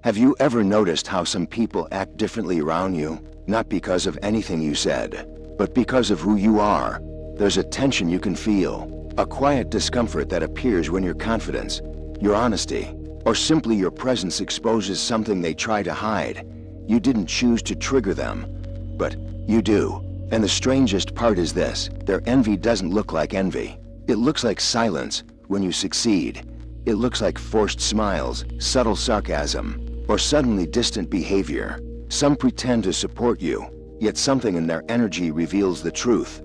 Have you ever noticed how some people act differently around you? Not because of anything you said, but because of who you are. There's a tension you can feel, a quiet discomfort that appears when your confidence, your honesty, or simply your presence exposes something they try to hide. You didn't choose to trigger them, but you do. And the strangest part is this: their envy doesn't look like envy. It looks like silence when you succeed. It looks like forced smiles, subtle sarcasm, or suddenly distant behavior. Some pretend to support you, yet something in their energy reveals the truth.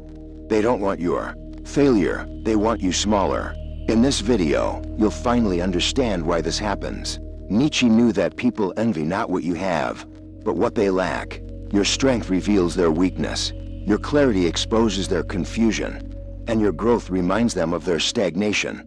They don't want your failure, they want you smaller. In this video, you'll finally understand why this happens. Nietzsche knew that people envy not what you have, but what they lack. Your strength reveals their weakness. Your clarity exposes their confusion, and your growth reminds them of their stagnation.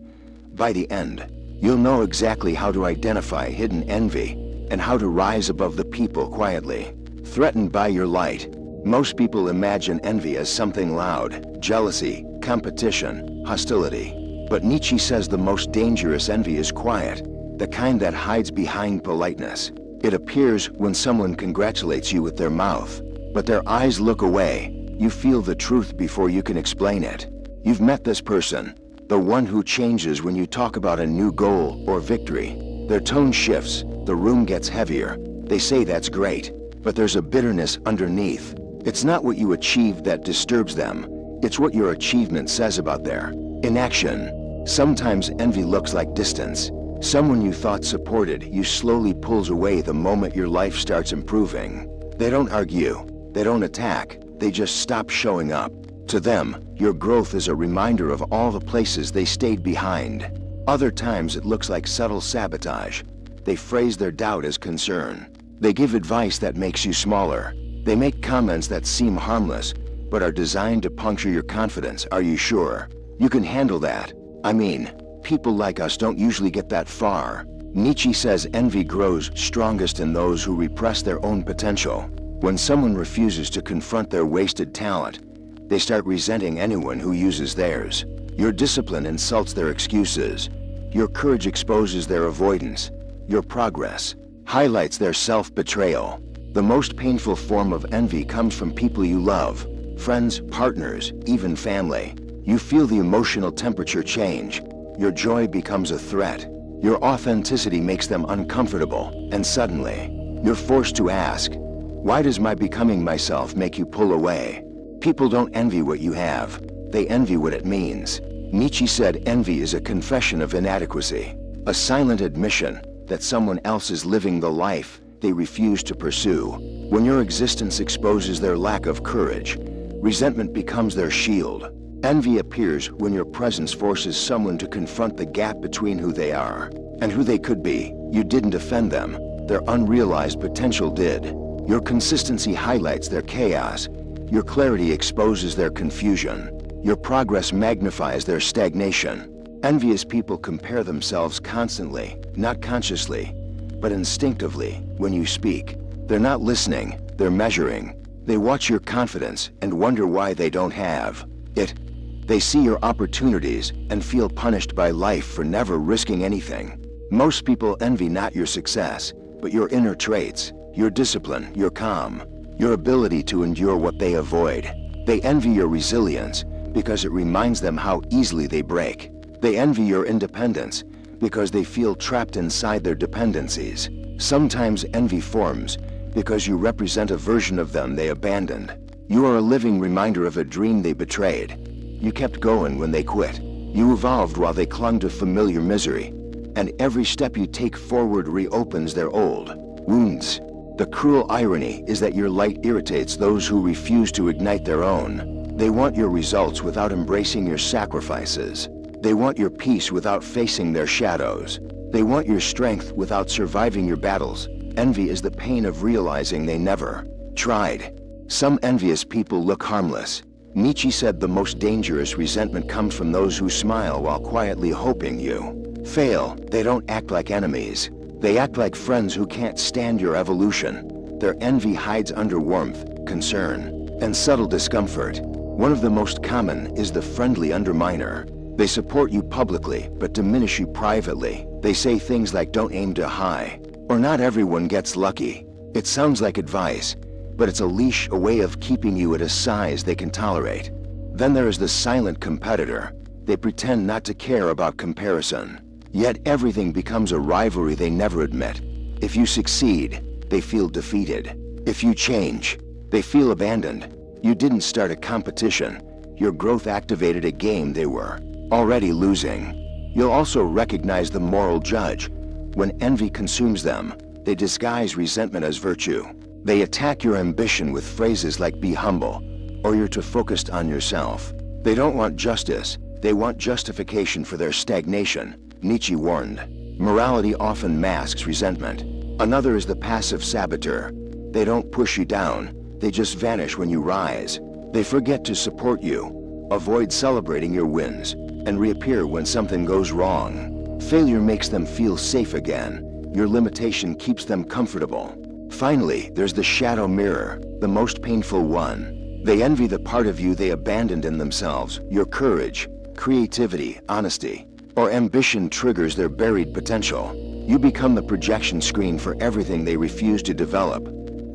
By the end, you'll know exactly how to identify hidden envy and how to rise above the people quietly threatened by your light. Most people imagine envy as something loud: jealousy, competition, hostility. But Nietzsche says the most dangerous envy is quiet, the kind that hides behind politeness. It appears when someone congratulates you with their mouth, but their eyes look away. You feel the truth before you can explain it. You've met this person, the one who changes when you talk about a new goal or victory. Their tone shifts, the room gets heavier. They say that's great, but there's a bitterness underneath. It's not what you achieved that disturbs them, it's what your achievement says about their inaction. Sometimes envy looks like distance. Someone you thought supported you slowly pulls away the moment your life starts improving. They don't argue, they don't attack, they just stop showing up. To them, your growth is a reminder of all the places they stayed behind. Other times it looks like subtle sabotage. They phrase their doubt as concern. They give advice that makes you smaller. They make comments that seem harmless, but are designed to puncture your confidence. Are you sure you can handle that? I mean, people like us don't usually get that far. Nietzsche says envy grows strongest in those who repress their own potential. When someone refuses to confront their wasted talent, they start resenting anyone who uses theirs. Your discipline insults their excuses. Your courage exposes their avoidance. Your progress highlights their self-betrayal. The most painful form of envy comes from people you love, friends, partners, even family. You feel the emotional temperature change. Your joy becomes a threat. Your authenticity makes them uncomfortable, and suddenly, you're forced to ask, why does my becoming myself make you pull away? People don't envy what you have, they envy what it means. Nietzsche said envy is a confession of inadequacy, a silent admission that someone else is living the life they refuse to pursue. When your existence exposes their lack of courage, resentment becomes their shield. Envy appears when your presence forces someone to confront the gap between who they are and who they could be. You didn't offend them, their unrealized potential did. Your consistency highlights their chaos. Your clarity exposes their confusion. Your progress magnifies their stagnation. Envious people compare themselves constantly, not consciously, but instinctively. When you speak, they're not listening, they're measuring. They watch your confidence and wonder why they don't have it. They see your opportunities and feel punished by life for never risking anything. Most people envy not your success, but your inner traits, your discipline, your calm, your ability to endure what they avoid. They envy your resilience because it reminds them how easily they break. They envy your independence because they feel trapped inside their dependencies. Sometimes envy forms because you represent a version of them they abandoned. You are a living reminder of a dream they betrayed. You kept going when they quit. You evolved while they clung to familiar misery. And every step you take forward reopens their old wounds. The cruel irony is that your light irritates those who refuse to ignite their own. They want your results without embracing your sacrifices. They want your peace without facing their shadows. They want your strength without surviving your battles. Envy is the pain of realizing they never tried. Some envious people look harmless. Nietzsche said the most dangerous resentment comes from those who smile while quietly hoping you fail. They don't act like enemies. They act like friends who can't stand your evolution. Their envy hides under warmth, concern, and subtle discomfort. One of the most common is the friendly underminer. They support you publicly, but diminish you privately. They say things like "don't aim too high," Or not everyone gets lucky. It sounds like advice, but it's a leash, a way of keeping you at a size they can tolerate. Then there is the silent competitor. They pretend not to care about comparison. Yet everything becomes a rivalry they never admit. If you succeed, they feel defeated. If you change, they feel abandoned. You didn't start a competition. Your growth activated a game they were already losing. You'll also recognize the moral judge. When envy consumes them, they disguise resentment as virtue. They attack your ambition with phrases like "be humble," or "you're too focused on yourself." They don't want justice, they want justification for their stagnation. Nietzsche warned. Morality often masks resentment. Another is the passive saboteur. They don't push you down, they just vanish when you rise. They forget to support you, avoid celebrating your wins, and reappear when something goes wrong. Failure makes them feel safe again. Your limitation keeps them comfortable. Finally, there's the shadow mirror, the most painful one. They envy the part of you they abandoned in themselves. Your courage, creativity, honesty, or ambition triggers their buried potential. You become the projection screen for everything they refuse to develop.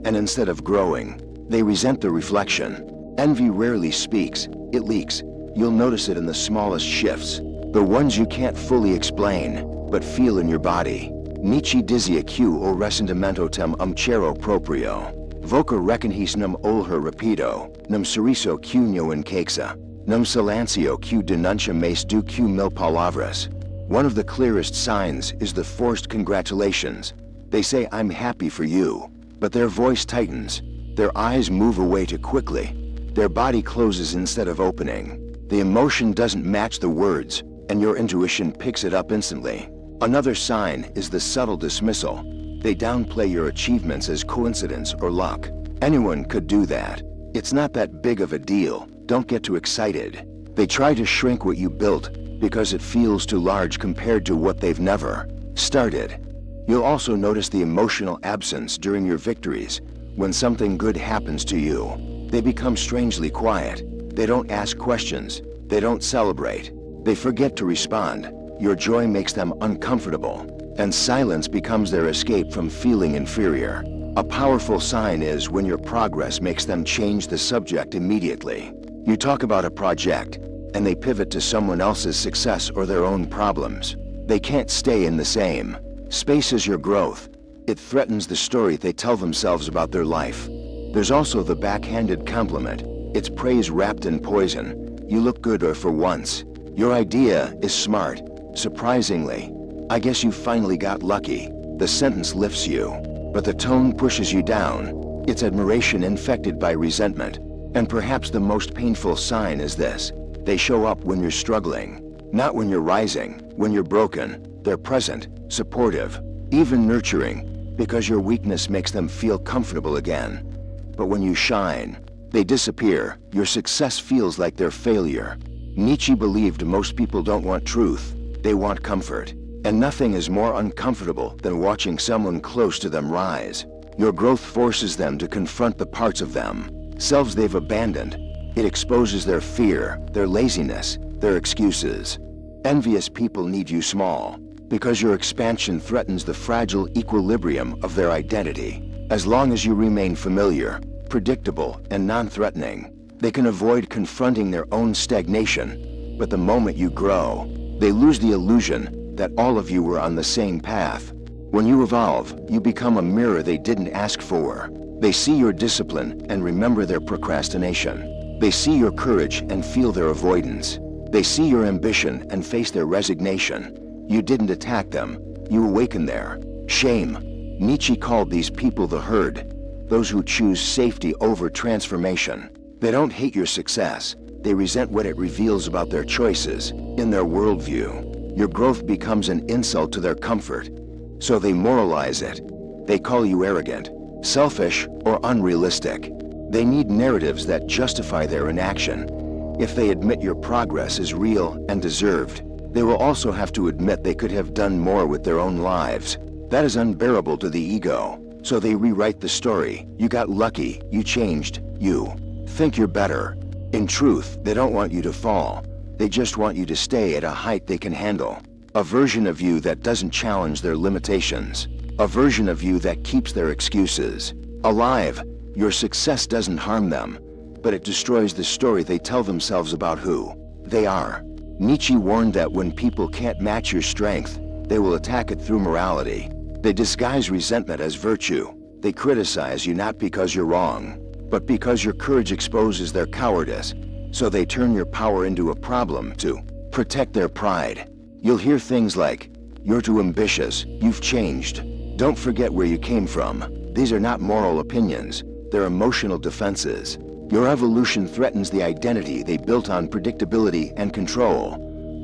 And instead of growing, they resent the reflection. Envy rarely speaks, it leaks. You'll notice it in the smallest shifts, the ones you can't fully explain, but feel in your body. Nietzsche dizia q o ressentimento tem cero proprio. Voca reconhis num olher rapido, num sorriso q no encaxa, num silencio q denuncia mais do q mil palavras. One of the clearest signs is the forced congratulations. They say, "I'm happy for you," but their voice tightens. Their eyes move away too quickly. Their body closes instead of opening. The emotion doesn't match the words, and your intuition picks it up instantly. Another sign is the subtle dismissal. They downplay your achievements as coincidence or luck. Anyone could do that. It's not that big of a deal. Don't get too excited. They try to shrink what you built because it feels too large compared to what they've never started. You'll also notice the emotional absence during your victories. When something good happens to you, they become strangely quiet. They don't ask questions. They don't celebrate. They forget to respond. Your joy makes them uncomfortable, and silence becomes their escape from feeling inferior. A powerful sign is when your progress makes them change the subject immediately. You talk about a project, and they pivot to someone else's success or their own problems. They can't stay in the same space as your growth. It threatens the story they tell themselves about their life. There's also the backhanded compliment. It's praise wrapped in poison. You look good, or for once. Your idea is smart. Surprisingly, I guess you finally got lucky. The sentence lifts you, but the tone pushes you down. It's admiration infected by resentment. And perhaps the most painful sign is this. They show up when you're struggling, not when you're rising. When you're broken, they're present, supportive, even nurturing, because your weakness makes them feel comfortable again. But when you shine, they disappear. Your success feels like their failure. Nietzsche believed most people don't want truth. They want comfort. And nothing is more uncomfortable than watching someone close to them rise. Your growth forces them to confront the parts of themselves they've abandoned. It exposes their fear, their laziness, their excuses. Envious people need you small, because your expansion threatens the fragile equilibrium of their identity. As long as you remain familiar, predictable, and non-threatening, they can avoid confronting their own stagnation. But the moment you grow, they lose the illusion that all of you were on the same path. When you evolve, you become a mirror they didn't ask for. They see your discipline and remember their procrastination. They see your courage and feel their avoidance. They see your ambition and face their resignation. You didn't attack them, you awakened their shame. Nietzsche called these people the herd, those who choose safety over transformation. They don't hate your success, they resent what it reveals about their choices. In their worldview, your growth becomes an insult to their comfort, so they moralize it. They call you arrogant, selfish, or unrealistic. They need narratives that justify their inaction. If they admit your progress is real and deserved, they will also have to admit they could have done more with their own lives. That is unbearable to the ego, so they rewrite the story. You got lucky, you changed, you think you're better. In truth, they don't want you to fall. They just want you to stay at a height they can handle. A version of you that doesn't challenge their limitations. a version of you that keeps their excuses alive. Your success doesn't harm them, but it destroys the story they tell themselves about who they are. Nietzsche warned that when people can't match your strength, they will attack it through morality. They disguise resentment as virtue. They criticize you not because you're wrong, but because your courage exposes their cowardice. So they turn your power into a problem to protect their pride. You'll hear things like, "You're too ambitious, you've changed. Don't forget where you came from." These are not moral opinions, they're emotional defenses. Your evolution threatens the identity they built on predictability and control.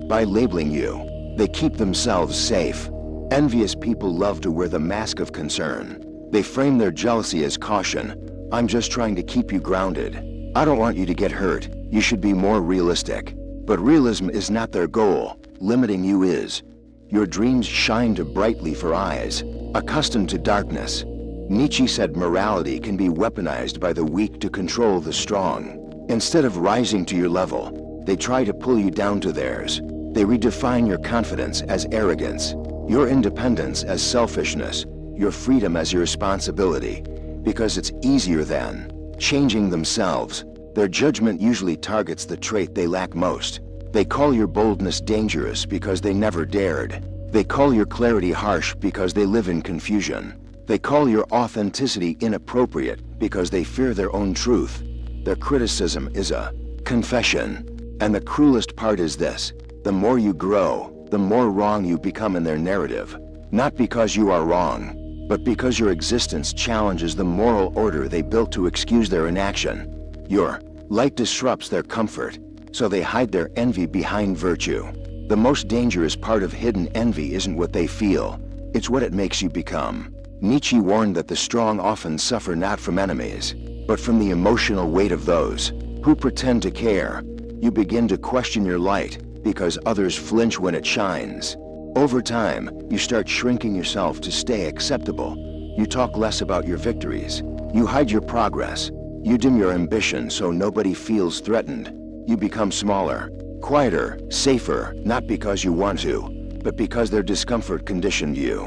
By labeling you, they keep themselves safe. Envious people love to wear the mask of concern. They frame their jealousy as caution. "I'm just trying to keep you grounded. I don't want you to get hurt. You should be more realistic." But realism is not their goal. Limiting you is. Your dreams shine too brightly for eyes accustomed to darkness. Nietzsche said morality can be weaponized by the weak to control the strong. Instead of rising to your level, they try to pull you down to theirs. They redefine your confidence as arrogance, your independence as selfishness, your freedom as irresponsibility, because it's easier than changing themselves. Their judgment usually targets the trait they lack most. They call your boldness dangerous because they never dared. They call your clarity harsh because they live in confusion. They call your authenticity inappropriate because they fear their own truth. Their criticism is a confession. And the cruelest part is this: the more you grow, the more wrong you become in their narrative. Not because you are wrong, but because your existence challenges the moral order they built to excuse their inaction. Your light disrupts their comfort, so they hide their envy behind virtue. The most dangerous part of hidden envy isn't what they feel, it's what it makes you become. Nietzsche warned that the strong often suffer not from enemies, but from the emotional weight of those who pretend to care. You begin to question your light because others flinch when it shines. Over time, you start shrinking yourself to stay acceptable. You talk less about your victories. You hide your progress. You dim your ambition so nobody feels threatened. You become smaller, quieter, safer, not because you want to, but because their discomfort conditioned you.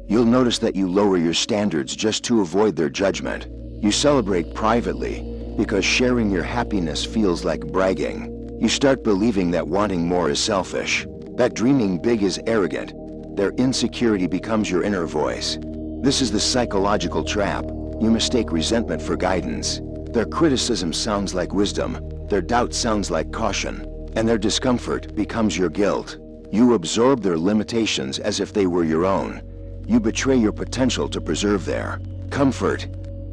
You'll notice that you lower your standards just to avoid their judgment. You celebrate privately because sharing your happiness feels like bragging. You start believing that wanting more is selfish, that dreaming big is arrogant. Their insecurity becomes your inner voice. This is the psychological trap. You mistake resentment for guidance. Their criticism sounds like wisdom, their doubt sounds like caution, and their discomfort becomes your guilt. You absorb their limitations as if they were your own. You betray your potential to preserve their comfort.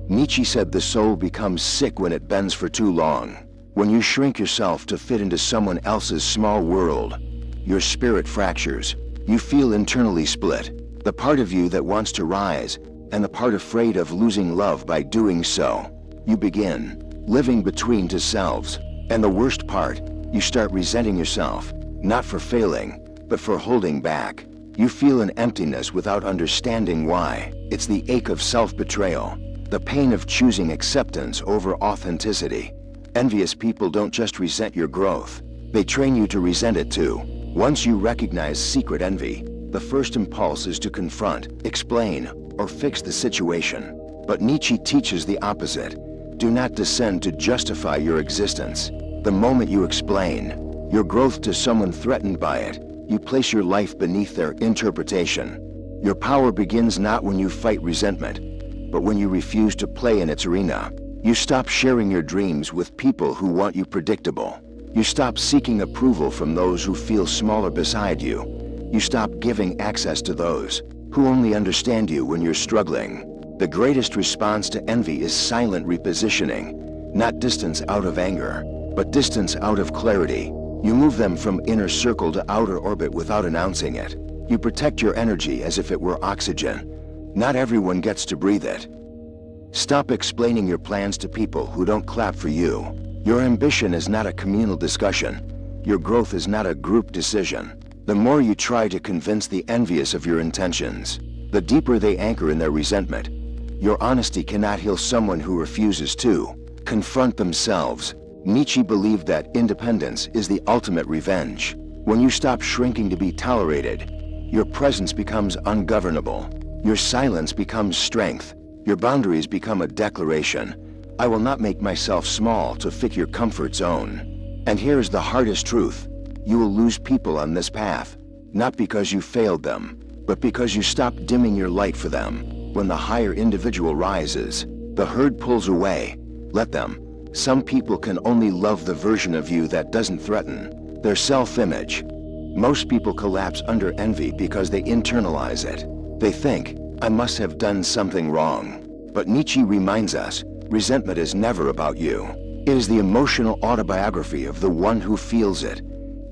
Nietzsche said the soul becomes sick when it bends for too long. When you shrink yourself to fit into someone else's small world, your spirit fractures. You feel internally split. The part of you that wants to rise, and the part afraid of losing love by doing so. You begin living between two selves. And the worst part, you start resenting yourself, not for failing, but for holding back. You feel an emptiness without understanding why. It's the ache of self-betrayal, the pain of choosing acceptance over authenticity. Envious people don't just resent your growth, they train you to resent it too. Once you recognize secret envy, the first impulse is to confront, explain, or fix the situation. But Nietzsche teaches the opposite. Do not descend to justify your existence. The moment you explain your growth to someone threatened by it, you place your life beneath their interpretation. Your power begins not when you fight resentment, but when you refuse to play in its arena. You stop sharing your dreams with people who want you predictable. You stop seeking approval from those who feel smaller beside you. You stop giving access to those who only understand you when you're struggling. The greatest response to envy is silent repositioning, not distance out of anger, but distance out of clarity. You move them from inner circle to outer orbit without announcing it. You protect your energy as if it were oxygen. Not everyone gets to breathe it. Stop explaining your plans to people who don't clap for you. Your ambition is not a communal discussion. Your growth is not a group decision. The more you try to convince the envious of your intentions, the deeper they anchor in their resentment. Your honesty cannot heal someone who refuses to confront themselves. Nietzsche believed that independence is the ultimate revenge. When you stop shrinking to be tolerated, your presence becomes ungovernable. Your silence becomes strength. Your boundaries become a declaration. I will not make myself small to fit your comfort zone. And here's the hardest truth. You will lose people on this path, not because you failed them, but because you stopped dimming your light for them. When the higher individual rises, the herd pulls away. Let them. Some people can only love the version of you that doesn't threaten their self-image. Most people collapse under envy because they internalize it. They think, I must have done something wrong. But Nietzsche reminds us, resentment is never about you. It is the emotional autobiography of the one who feels it.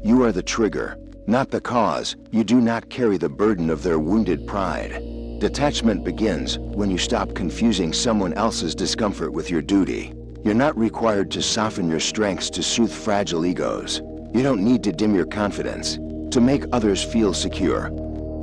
You are the trigger, not the cause. You do not carry the burden of their wounded pride. Detachment begins when you stop confusing someone else's discomfort with your duty. You're not required to soften your strengths to soothe fragile egos. You don't need to dim your confidence to make others feel secure.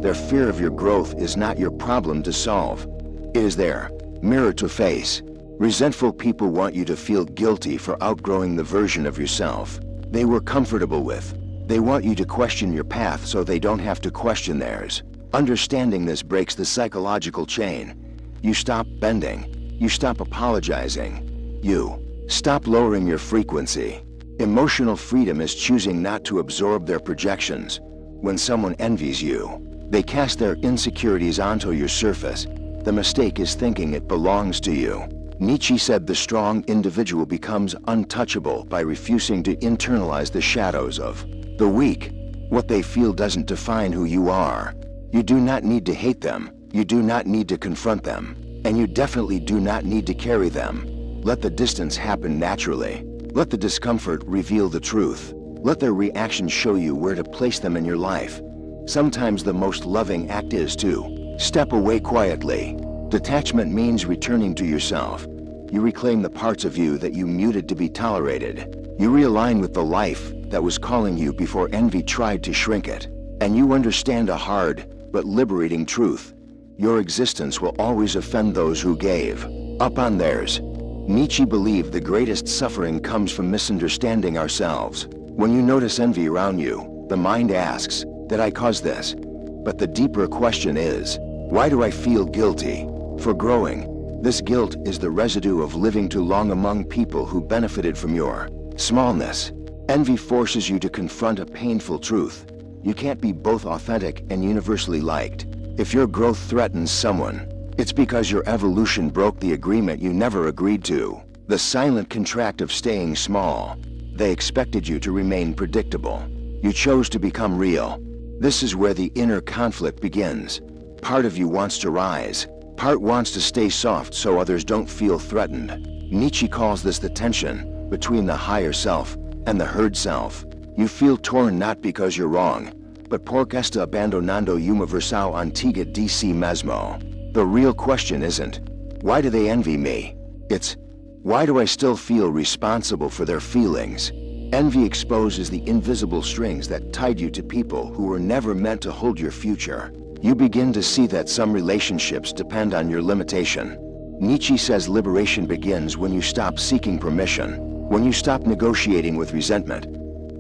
Their fear of your growth is not your problem to solve. It is their mirror to face. Resentful people want you to feel guilty for outgrowing the version of yourself they were comfortable with. They want you to question your path so they don't have to question theirs. Understanding this breaks the psychological chain. You stop bending. You stop apologizing. You stop lowering your frequency. Emotional freedom is choosing not to absorb their projections. When someone envies you, they cast their insecurities onto your surface. The mistake is thinking it belongs to you. Nietzsche said the strong individual becomes untouchable by refusing to internalize the shadows of the weak. What they feel doesn't define who you are. You do not need to hate them. You do not need to confront them. And you definitely do not need to carry them. Let the distance happen naturally. Let the discomfort reveal the truth. Let their reactions show you where to place them in your life. Sometimes the most loving act is to step away quietly. Detachment means returning to yourself. You reclaim the parts of you that you muted to be tolerated. You realign with the life that was calling you before envy tried to shrink it. And you understand a hard but liberating truth. Your existence will always offend those who gave up on theirs. Nietzsche believed the greatest suffering comes from misunderstanding ourselves. When you notice envy around you, the mind asks, did I cause this? But the deeper question is, why do I feel guilty for growing? This guilt is the residue of living too long among people who benefited from your smallness. Envy forces you to confront a painful truth. You can't be both authentic and universally liked. If your growth threatens someone, it's because your evolution broke the agreement you never agreed to. The silent contract of staying small. They expected you to remain predictable. You chose to become real. This is where the inner conflict begins. Part of you wants to rise. Part wants to stay soft so others don't feel threatened. Nietzsche calls this the tension between the higher self and the herd self. You feel torn not because you're wrong, but porque está abandonando uma versão antiga de si mesmo. The real question isn't, why do they envy me? It's, why do I still feel responsible for their feelings? Envy exposes the invisible strings that tied you to people who were never meant to hold your future. You begin to see that some relationships depend on your limitation. Nietzsche says liberation begins when you stop seeking permission, when you stop negotiating with resentment,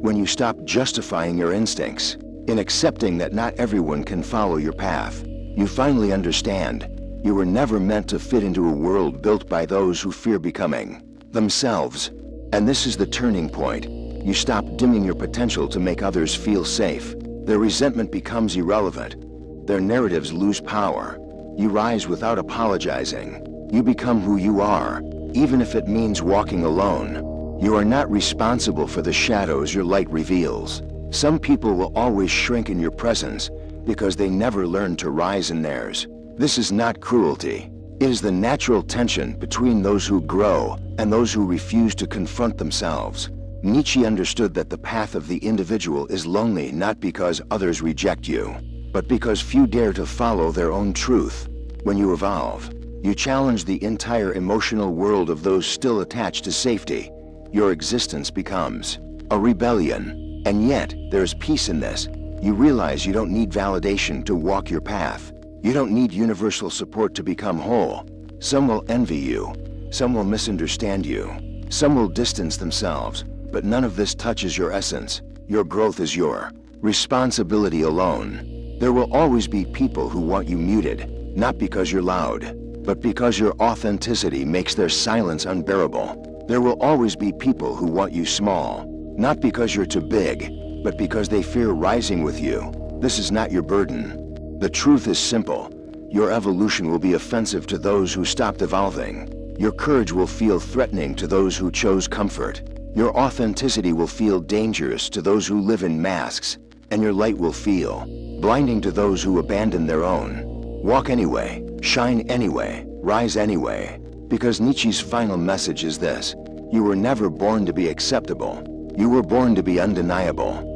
when you stop justifying your instincts. In accepting that not everyone can follow your path, you finally understand you were never meant to fit into a world built by those who fear becoming themselves. And this is the turning point. You stop dimming your potential to make others feel safe. Their resentment becomes irrelevant. Their narratives lose power. You rise without apologizing. You become who you are, even if it means walking alone. You are not responsible for the shadows your light reveals. Some people will always shrink in your presence because they never learned to rise in theirs. This is not cruelty. It is the natural tension between those who grow and those who refuse to confront themselves. Nietzsche understood that the path of the individual is lonely not because others reject you, but because few dare to follow their own truth. When you evolve, you challenge the entire emotional world of those still attached to safety. Your existence becomes a rebellion. And yet, there's peace in this. You realize you don't need validation to walk your path. You don't need universal support to become whole. Some will envy you. Some will misunderstand you. Some will distance themselves. But none of this touches your essence. Your growth is your responsibility alone. There will always be people who want you muted, not because you're loud, but because your authenticity makes their silence unbearable. There will always be people who want you small, not because you're too big, but because they fear rising with you. This is not your burden. The truth is simple. Your evolution will be offensive to those who stopped evolving. Your courage will feel threatening to those who chose comfort. Your authenticity will feel dangerous to those who live in masks, and your light will feel blinding to those who abandon their own. Walk anyway, shine anyway, rise anyway, because Nietzsche's final message is this: you were never born to be acceptable. You were born to be undeniable.